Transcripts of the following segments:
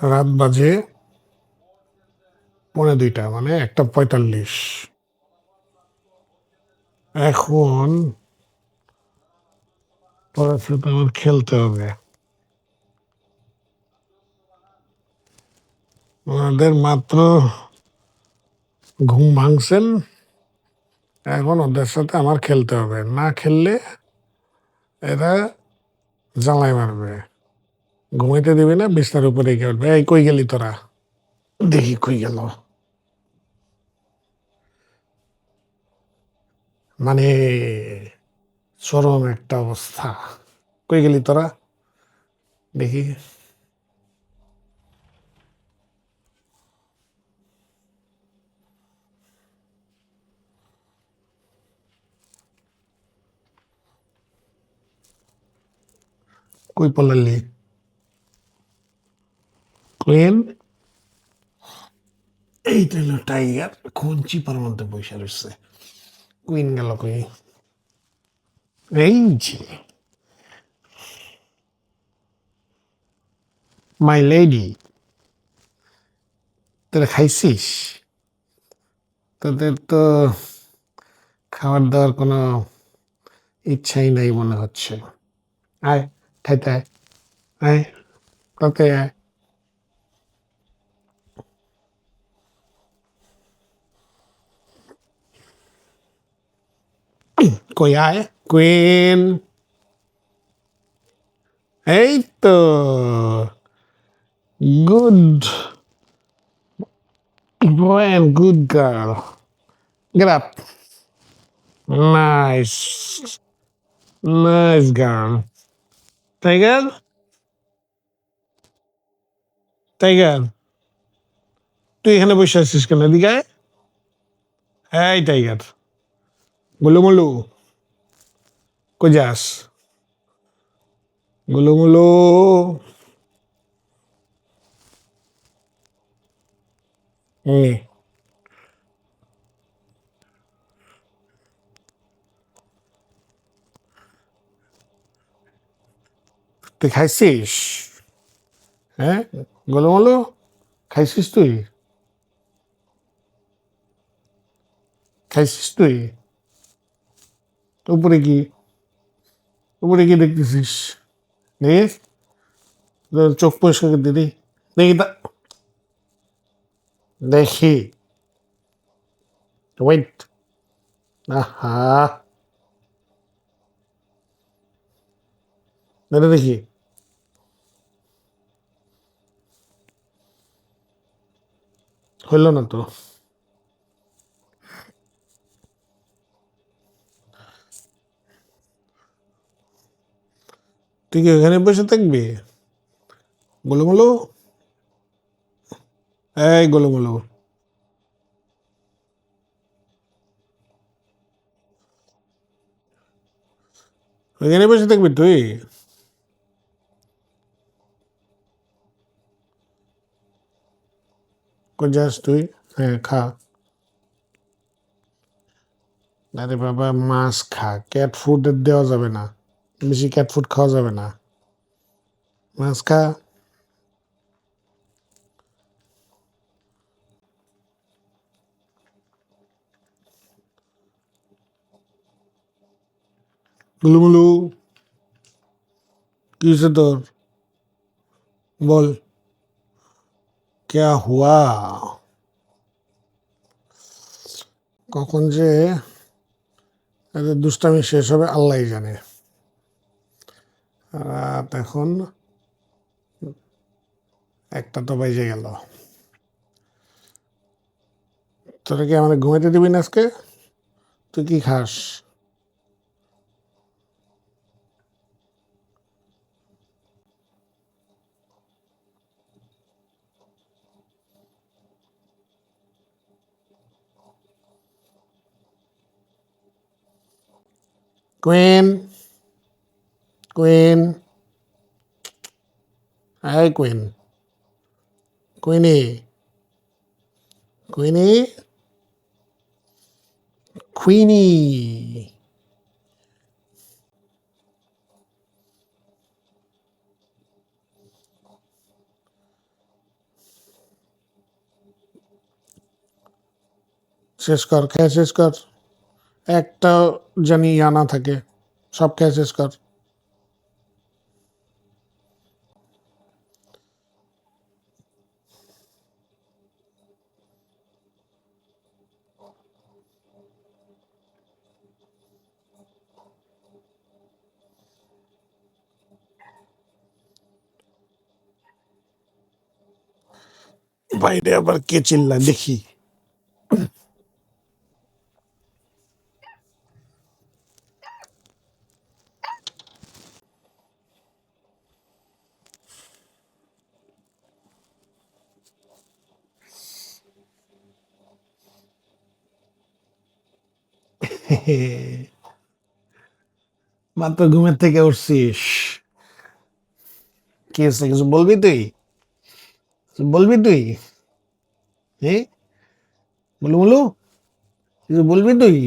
রাত বাজে 1:45, মানে 1:45। এখন পড়াশোনা আমার খেলতে হবে। ওনাদের মাত্র ঘুম ভাঙছেন, এখন ওদের সাথে আমার খেলতে হবে। না খেললে এরা জ্বালায় মারবে। ঘুমাইতে দিবি না, বিছনার উপরে রেখে উঠবে। এই কই গেলি তোরা? দেখি কই গেল। মানে চরম একটা অবস্থা। কই গেলি তোরা? দেখি। কই পলালি? কুইন? এইটা হলো টাইগার, কোন চিপার মধ্যে বসে রয়েছে। কুইন গেল কই? এই যে মাই লেডি, তোরা খাইছিস? তোদের তো খাবার দাবার কোনো ইচ্ছাই নাই মনে হচ্ছে। আয়, খাইতে আয়, আয়, তাতে আয়। কই আয়, কুইন। এই তো, good boy and good girl. Get up. Nice, nice girl. Tiger, tiger, তুই এখানে বসে আছিস কেন? এদিকে আয়। এই টাইগার, গুলু মুলু, কই যাস? গুলু মুলু, নে। তুই খাইছিস? হ্যাঁ, গুলু মুলু, খাইছিস তুই? খাইছিস তুই? উপরে কি? উপরে কি দেখতেছিস? দেখ, তোর চোখ পরিষ্কার করে দিদি। দেখি তা, দেখি। ওয়েট। আহা, এটা দেখি। হইল না তো। তুই কি ওখানে বসে থাকবি? গোলু মোলু, এই গোলু মোলু, ওখানে বসে থাকবি তুই? কই যাস তুই? হ্যাঁ, খা। আরে বাবা, মাছ খা, ক্যাট ফুড দেওয়া যাবে না। বেশি ক্যাট ফুড খাওয়া যাবে না। মাছ খা। গোলু মোলু, কি হয়েছে তোর? বল, ক্যা হুয়া? কখন যে এদের দুষ্টামি শেষ হবে আল্লাহই জানে। রাত এখন 1টা তো বেজে গেল। তোরা কি আমাদের ঘুমাইতে দিবি না আজকে? তুই কি খাস? কুইন, কুইন, এই কুইন, কুইনি, কুইনি, কুইনি। শেষ কর, খেয়ে শেষ কর। একটা জানি ইয়া না থাকে, সব খেয়ে শেষ কর। বাইরে আবার কে চিল্লায় দেখি। মাত্র ঘুমের থেকে উঠছিস, কি হচ্ছে কিছু বলবি তুই? কিছু বলবি তুই? হ্যাঁ, বলু বলু, কিছু বলবি তুই?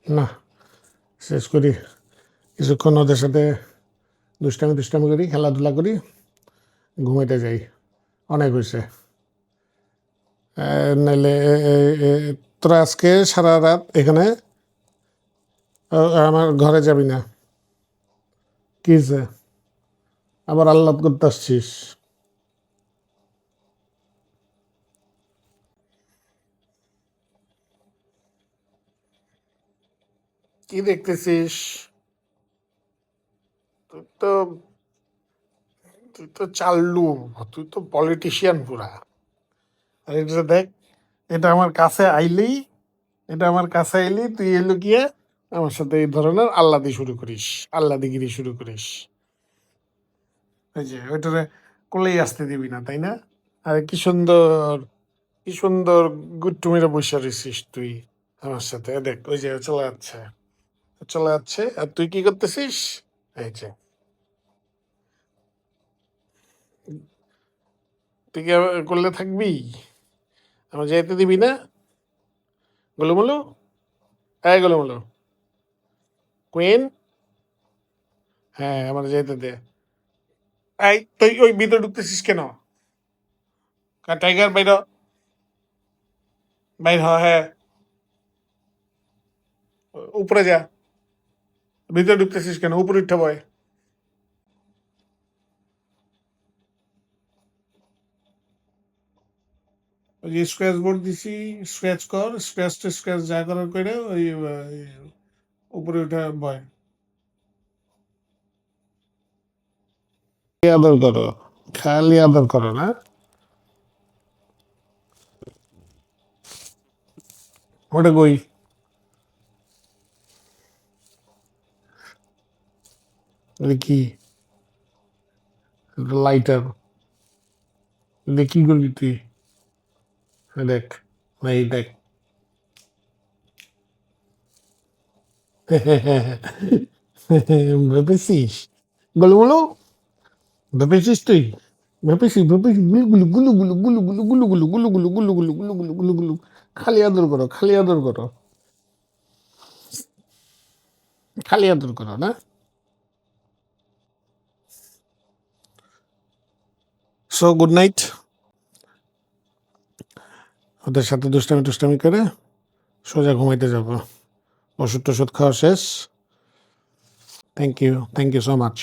না, শেষ করি, কিছুক্ষণ ওদের সাথে দুষ্টামি দুষ্টামি করি, খেলাধুলা করি, ঘুমাইতে যাই। অনেক হয়েছে। নাইলে তোরা আজকে সারা রাত এখানে আমার ঘরে যাবি না। কি হয়েছে? আবার আহ্লাদ করতে আসছিস? কি দেখতেছিস? তুই তো তুই তো চাল্লু, তুই তো পলিটিশিয়ান পুরা। আর এটা দেখ, এটা আমার কাছে আইলেই এটা আমার কাছে আইলেই তুই এলো গিয়ে আমার সাথে এই ধরনের আল্লাদি শুরু করিস, আল্লাদিগিরি শুরু করিস। ওই যে ওইটারে কোলেই আসতে দিবি না, তাই না? আর কি সুন্দর গুট্টু মেরে বসে রয়েছিস তুই আমার সাথে। দেখ ওই যে চলে যাচ্ছে আর তুই কি করতেছিস? এই যে তুই কি করলে থাকবি? আমার যাইতে দিবি না? গোলুমলু, এই গোলুমলু, কুইন, হ্যাঁ আমার যাইতে দে। এই তুই ওই ভিতরে ঢুকতেছিস কেন? টাইগার বাইর হ, বাইর হ, হ্যাঁ উপরে যা। ভিতরে ঢুকতেছিস কেন? উপরে উঠে বয়। ওই যে স্ক্র্যাচ বোর্ড দিছি, স্ক্র্যাচ কর, স্ক্র্যাচ যা করার করে ওই উপরে উঠে বয়। আদর করো, খালি আদর করো না? ওটা কই? এটা কি? লাইটার? এটা কি করবি তুই? দেখ, এই দেখ। ভেবেছিস গোলুমলু? ভেবেছিস তুই? ভেবেছিস গুলু গুলু গুলু গুলু গুলু গুলু গুলু গুলু গুলু গুলু গুলু গুলু গুলু গুলু গুলু। খালি আদর করো, খালি আদর করো, খালি আদর করো না? So good night. ওদের সাথে দুষ্টামি টুষ্টামি করে সোজা ঘুমাইতে যাবো। ওষুধ টষুধ খাওয়া শেষ। Thank you so much.